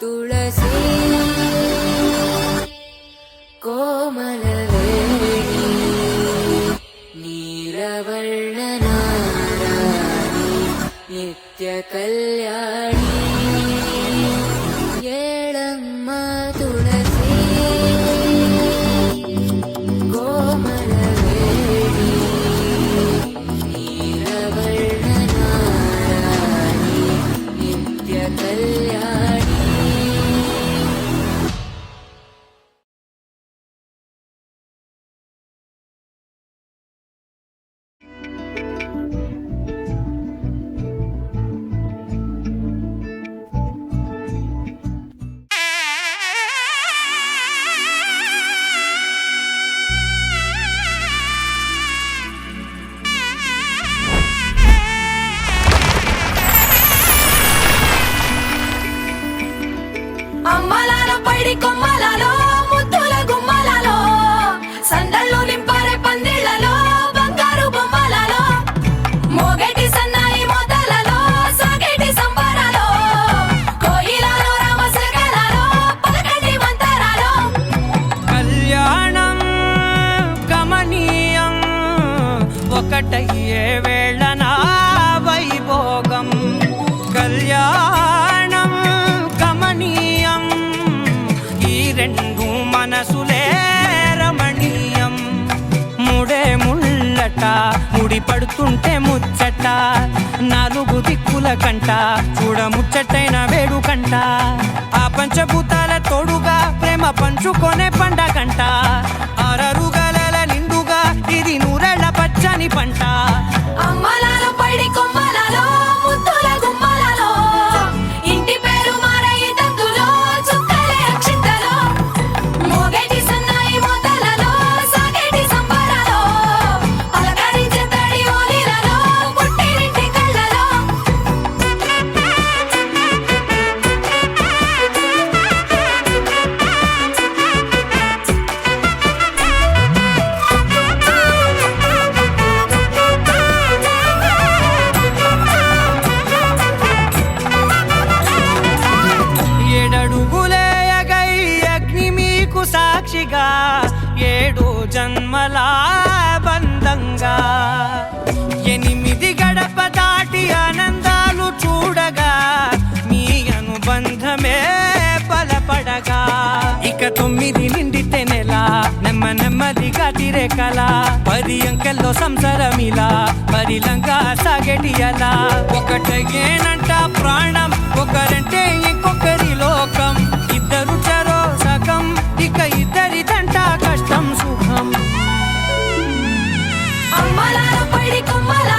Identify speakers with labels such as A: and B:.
A: ತುಳಸಿ ಕೋಮಲವೇಣಿ ನೀಲವರ್ಣನಾರಾಣಿ ನಿತ್ಯ ಕಲ್ಯಾಣಿ ಏಳಮ್ಮ ತುಳಸಿ ಕೋಮಲವೇಣಿ ನೀಲವರ್ಣನಾರಾಣಿ ನಿತ್ಯ ಕಲ್ಯಾಣಿ.
B: అమ్మలాలో పైడి కొమ్మలలో ముద్దుల గుమ్మలలో సందళ్ళు నింపరే పందిళ్లలో బంగారు బొమ్మలలో మోగేటి సన్నాయి మోతలలో సాగేటి సంబరాలో కోయిలలో రామశకలలో పలకటి మంతరాలో
C: కళ్యాణం గమనీయం ఒకటయ్యే వేళన వైభోగం కళ్యాణం గమనీయం ఈ రెండు మనసులే రమణీయం ముడే ముళ్ళట ముడి పడుతుంటే ముచ్చట నాలుగు దిక్కుల కంట చూడ ముచ్చటైన వేడుకంట ఆ పంచభూతాల తోడుగా ప్రేమ పంచుకొనే పండగంట ఆరరుగల నిండుగా ఇది నూరెళ్ళ పచ్చని పంట.
B: అమ్మలాలో పైడి కొమ్మలలో ముద్దుల గుమ్మలలో ఇంటి పేరు మారయి తందులో చుక్కలే అక్షింతలో మోగేటి సన్నాయి మోతలలో సాగేటి సంబరాలో పలకరించే తడి ఓలిలలో పుట్టినింటి కళ్ళలో
C: ఏడడుగులే ఎగై అగ్ని మీకు సాక్షిగా ఏడు జన్మల బంధంగా ఎనిమిది గడప దాటి ఆనందాలు చూడగా మీ అనుబంధమే బలపడగా ఇక 9 నిండితే నెల నెమ్మదిగా తిరే కల 10 అంకెల్లో సంసారమిలా పరిలంగా సాగేటి అలా ఒకటేనంట ప్రాణం ఒకరంటే ఇంకొకరి లోకం ఇద్దరు చరో సగం ఇక ఇద్దరిదంట కష్టం సుఖం.
B: అమ్మలాలో పైడి కొమ్మల